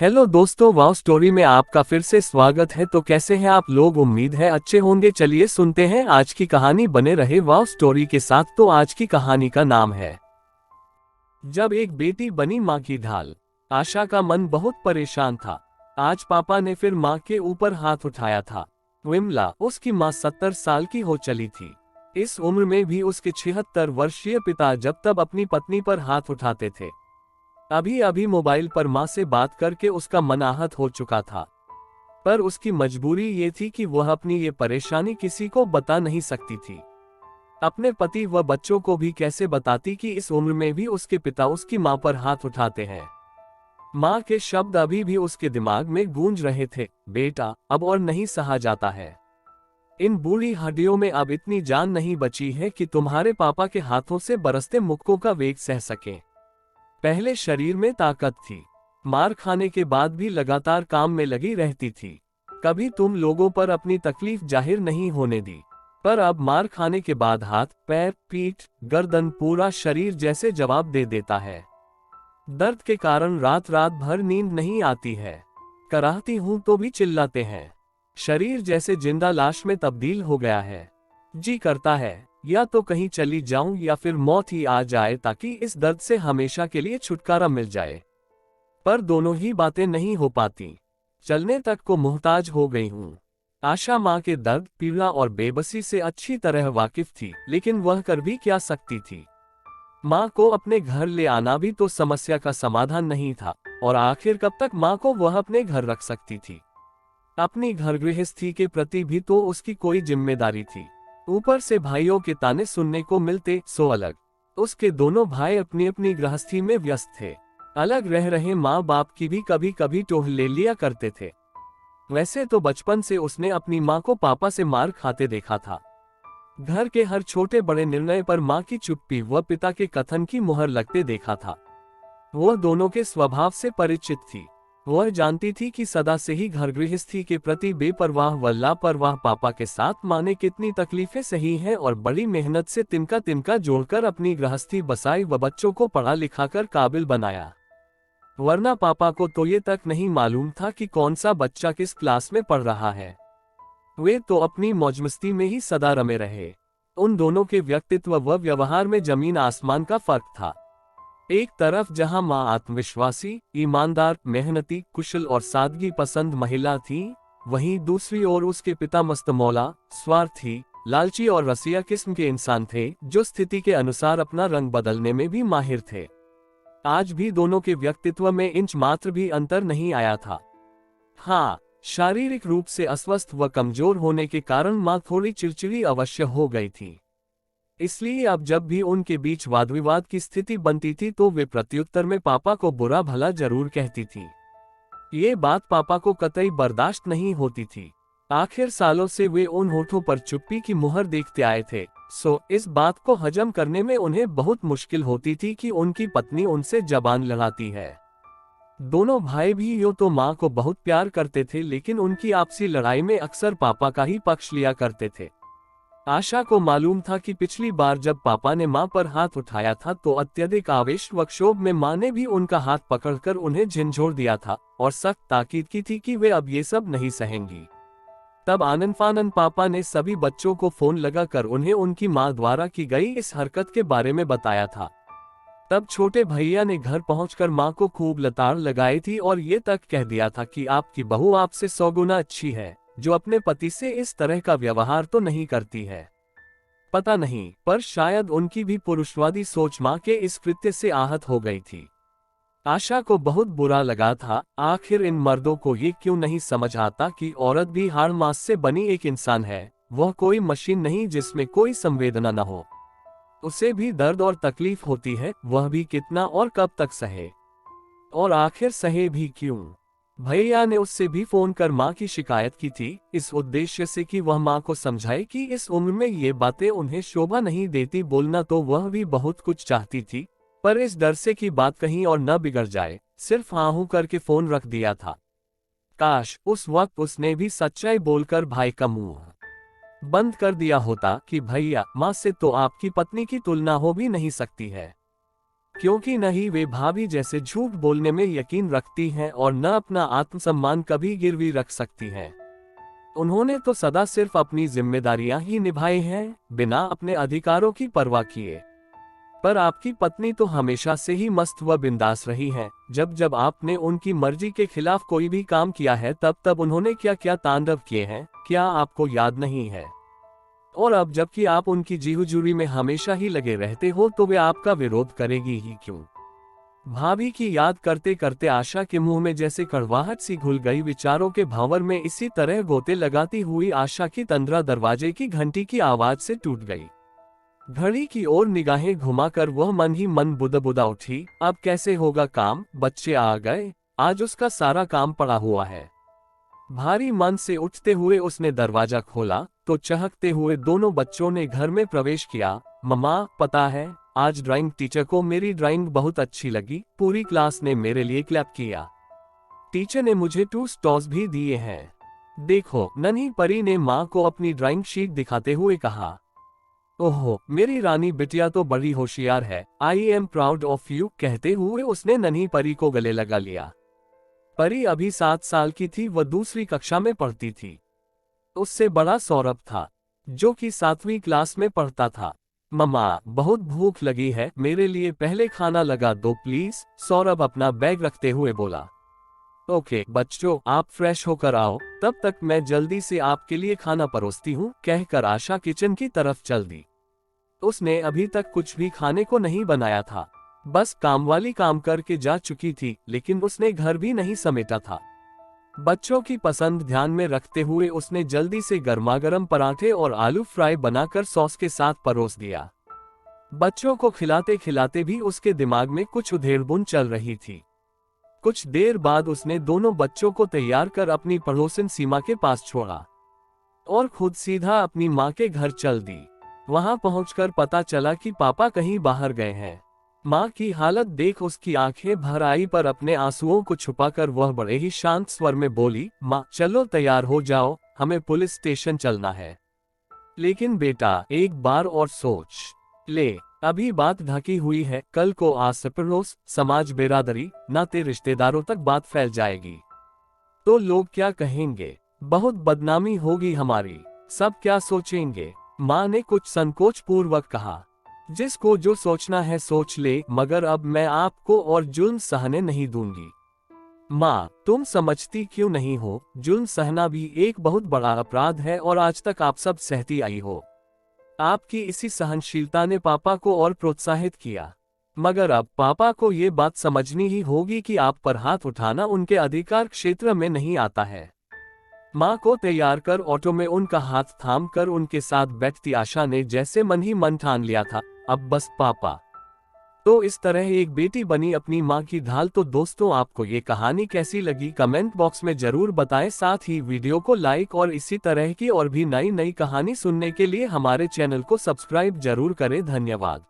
Hello दोस्तों, वाव story में आपका फिर से स्वागत है। तो कैसे हैं आप लोग? उम्मीद है अच्छे होंगे। चलिए सुनते हैं आज की कहानी। बने रहे वाव स्टोरी के साथ। तो आज की कहानी का नाम है जब एक बेटी बनी माँ की ढाल। आशा का मन बहुत परेशान था। आज पापा ने फिर माँ के ऊपर हाथ उठाया था। विमला, उसकी माँ 70 साल की हो चली थी। इस उम्र में भी उसके 76 वर्षीय पिता जब तब अपनी पत्नी पर हाथ उठाते थे। अभी अभी मोबाइल पर माँ से बात करके उसका मन आहत हो चुका था। पर उसकी मजबूरी ये थी कि वह अपनी ये परेशानी किसी को बता नहीं सकती थी। अपने पति व बच्चों को भी कैसे बताती कि इस उम्र में भी उसके पिता उसकी माँ पर हाथ उठाते हैं। माँ के शब्द अभी भी उसके दिमाग में गूंज रहे थे, बेटा अब और नहीं सहा जाता है। इन बूढ़ी हड्डियों में अब इतनी जान नहीं बची है कि तुम्हारे पापा के हाथों से बरसते मुक्कों का वेग सह सके। पहले शरीर में ताकत थी, मार खाने के बाद भी लगातार काम में लगी रहती थी। कभी तुम लोगों पर अपनी तकलीफ जाहिर नहीं होने दी। पर अब मार खाने के बाद हाथ, पैर, पीठ, गर्दन, पूरा शरीर जैसे जवाब दे देता है। दर्द के कारण रात रात भर नींद नहीं आती है। कराहती हूं तो भी चिल्लाते हैं। शरीर जैसे जिंदा लाश में तब्दील हो गया है। जी करता है या तो कहीं चली जाऊं या फिर मौत ही आ जाए ताकि इस दर्द से हमेशा के लिए छुटकारा मिल जाए। पर दोनों ही बातें नहीं हो पाती। चलने तक को मुहताज हो गई हूं। आशा माँ के दर्द, पीड़ा और बेबसी से अच्छी तरह वाकिफ थी, लेकिन वह कर भी क्या सकती थी। माँ को अपने घर ले आना भी तो समस्या का समाधान नहीं था, और आखिर कब तक माँ को वह अपने घर रख सकती थी। अपनी घर गृहस्थी के प्रति भी तो उसकी कोई जिम्मेदारी थी। ऊपर से भाइयों के ताने सुनने को मिलते, सो अलग। उसके दोनों भाई अपनी अपनी गृहस्थी में व्यस्त थे। अलग रह रहे माँ बाप की भी कभी कभी टोह ले लिया करते थे। वैसे तो बचपन से उसने अपनी माँ को पापा से मार खाते देखा था। घर के हर छोटे बड़े निर्णय पर माँ की चुप्पी व पिता के कथन की मुहर लगते देखा था। वह दोनों के स्वभाव से परिचित थी। वह जानती थी कि सदा से ही घर गृहस्थी के प्रति बेपरवाह व लापरवाह पापा के साथ माँ ने कितनी तकलीफें सही हैं और बड़ी मेहनत से तिनका तिनका जोड़कर अपनी गृहस्थी बसाई व बच्चों को पढ़ा लिखाकर काबिल बनाया। वरना पापा को तो ये तक नहीं मालूम था कि कौन सा बच्चा किस क्लास में पढ़ रहा है। वे तो अपनी मौजमस्ती में ही सदा रमे रहे। उन दोनों के व्यक्तित्व व व्यवहार में जमीन आसमान का फर्क था। एक तरफ जहां माँ आत्मविश्वासी, ईमानदार, मेहनती, कुशल और सादगी पसंद महिला थी, वहीं दूसरी ओर उसके पिता मस्तमौला, स्वार्थी, लालची और रसिया किस्म के इंसान थे, जो स्थिति के अनुसार अपना रंग बदलने में भी माहिर थे। आज भी दोनों के व्यक्तित्व में इंच मात्र भी अंतर नहीं आया था। हाँ, शारीरिक रूप से अस्वस्थ व कमजोर होने के कारण माँ थोड़ी चिड़चिड़ी अवश्य हो गई थी। इसलिए अब जब भी उनके बीच वाद विवाद की स्थिति बनती थी तो वे प्रत्युत्तर में पापा को बुरा भला जरूर कहती थी। ये बात पापा को कतई बर्दाश्त नहीं होती थी। आखिर सालों से वे उन होठों पर चुप्पी की मुहर देखते आए थे, सो इस बात को हजम करने में उन्हें बहुत मुश्किल होती थी कि उनकी पत्नी उनसे जबान लड़ाती है। दोनों भाई भी यूं तो माँ को बहुत प्यार करते थे, लेकिन उनकी आपसी लड़ाई में अक्सर पापा का ही पक्ष लिया करते थे। आशा को मालूम था कि पिछली बार जब पापा ने मां पर हाथ उठाया था तो अत्यधिक आवेश व क्षोभ में मां ने भी उनका हाथ पकड़कर उन्हें झिंझोर दिया था और सख्त ताकीद की थी कि वे अब ये सब नहीं सहेंगी। तब आनन फानन पापा ने सभी बच्चों को फोन लगाकर उन्हें उनकी मां द्वारा की गई इस हरकत के बारे में बताया था। तब छोटे भैया ने घर पहुंचकर मां को खूब लताड़ लगाई थी और ये तक कह दिया था कि आपकी बहू आपसे 100 गुना अच्छी है, जो अपने पति से इस तरह का व्यवहार तो नहीं करती है। पता नहीं, पर शायद उनकी भी पुरुषवादी सोच मां के इस कृत्य से आहत हो गई थी। आशा को बहुत बुरा लगा था। आखिर इन मर्दों को ये क्यों नहीं समझ आता कि औरत भी हाड़ मांस से बनी एक इंसान है, वह कोई मशीन नहीं जिसमें कोई संवेदना न हो। उसे भी दर्द और तकलीफ होती है, वह भी कितना और कब तक सहे, और आखिर सहे भी क्यों। भैया ने उससे भी फोन कर माँ की शिकायत की थी, इस उद्देश्य से कि वह माँ को समझाए कि इस उम्र में ये बातें उन्हें शोभा नहीं देती। बोलना तो वह भी बहुत कुछ चाहती थी, पर इस डर से कि बात कहीं और न बिगड़ जाए, सिर्फ हाँ हूं करके फोन रख दिया था। काश उस वक्त उसने भी सच्चाई बोलकर भाई का मुंह बंद कर दिया होता कि भैया, माँ से तो आपकी पत्नी की तुलना हो भी नहीं सकती है। क्योंकि न ही वे भाभी जैसे झूठ बोलने में यकीन रखती हैं और न अपना आत्मसम्मान कभी गिरवी रख सकती हैं। उन्होंने तो सदा सिर्फ अपनी जिम्मेदारियां ही निभाई हैं, बिना अपने अधिकारों की परवाह किए। पर आपकी पत्नी तो हमेशा से ही मस्त व बिंदास रही हैं। जब जब आपने उनकी मर्जी के खिलाफ कोई भी काम किया है तब तब उन्होंने क्या क्या तांडव किए हैं, क्या आपको याद नहीं है? और अब जबकि आप उनकी जी हुजूरी में हमेशा ही लगे रहते हो तो वे आपका विरोध करेगी ही क्यों? भाभी की याद करते करते आशा के मुंह में जैसे कड़वाहट सी घुल गई। विचारों के भंवर में इसी तरह गोते लगाती हुई आशा की तंद्रा दरवाजे की घंटी की आवाज से टूट गई। घड़ी की ओर निगाहें घुमाकर वह मन ही मन बुदबुदा उठी। अब कैसे होगा काम? बच्चे आ गए, आज उसका सारा काम पड़ा हुआ है। भारी मन से उठते हुए उसने दरवाजा खोला तो चहकते हुए दोनों बच्चों ने घर में प्रवेश किया। मम्मा, पता है आज ड्राइंग टीचर को मेरी ड्राइंग बहुत अच्छी लगी, पूरी क्लास ने मेरे लिए क्लैप किया। टीचर ने मुझे 2 स्टार्स भी दिए हैं। देखो, नन्ही परी ने माँ को अपनी ड्राइंग शीट दिखाते हुए कहा। ओहो, मेरी रानी बिटिया तो बड़ी होशियार है। I am proud of you, कहते हुए उसने नन्ही परी को गले लगा लिया। परी अभी 7 साल की थी, वह दूसरी कक्षा में पढ़ती थी। उससे बड़ा सौरभ था, जो कि 7वीं क्लास में पढ़ता था। मम्मा, बहुत भूख लगी है, मेरे लिए पहले खाना लगा दो प्लीज, सौरभ अपना बैग रखते हुए बोला। ओके बच्चों, आप फ्रेश होकर आओ, तब तक मैं जल्दी से आपके लिए खाना परोसती हूँ, कहकर आशा किचन की तरफ चल दी। उसने अभी तक कुछ भी खाने को नहीं बनाया था, बस कामवाली काम करके जा चुकी थी, लेकिन उसने घर भी नहीं समेटा था। बच्चों की पसंद ध्यान में रखते हुए उसने जल्दी से गर्मागर्म पराठे और आलू फ्राई बनाकर सॉस के साथ परोस दिया। बच्चों को खिलाते खिलाते भी उसके दिमाग में कुछ उधेड़बुन चल रही थी। कुछ देर बाद उसने दोनों बच्चों को तैयार कर अपनी पड़ोसन सीमा के पास छोड़ा और खुद सीधा अपनी माँ के घर चल दी। वहां पहुंचकर पता चला कि पापा कहीं बाहर गए हैं। माँ की हालत देख उसकी आंखें भर आई, पर अपने आंसुओं को छुपाकर वह बड़े ही शांत स्वर में बोली, माँ चलो तैयार हो जाओ, हमें पुलिस स्टेशन चलना है। लेकिन बेटा, एक बार और सोच ले, अभी बात ढकी हुई है, कल को आस पड़ोस, समाज, बिरादरी, नाते रिश्तेदारों तक बात फैल जाएगी तो लोग क्या कहेंगे? बहुत बदनामी होगी हमारी, सब क्या सोचेंगे? माँ ने कुछ संकोच पूर्वक कहा। जिसको जो सोचना है सोच ले, मगर अब मैं आपको और जुल्म सहने नहीं दूंगी। माँ, तुम समझती क्यों नहीं हो? जुल्म सहना भी एक बहुत बड़ा अपराध है और आज तक आप सब सहती आई हो। आपकी इसी सहनशीलता ने पापा को और प्रोत्साहित किया, मगर अब पापा को ये बात समझनी ही होगी कि आप पर हाथ उठाना उनके अधिकार क्षेत्र में नहीं आता है। माँ को तैयार कर ऑटो में उनका हाथ थाम कर उनके साथ बैठती आशा ने जैसे मन ही मन ठान लिया था, अब बस पापा। तो इस तरह एक बेटी बनी अपनी माँ की ढाल। तो दोस्तों, आपको ये कहानी कैसी लगी कमेंट बॉक्स में जरूर बताएं। साथ ही वीडियो को लाइक और इसी तरह की और भी नई नई कहानी सुनने के लिए हमारे चैनल को सब्सक्राइब जरूर करें। धन्यवाद।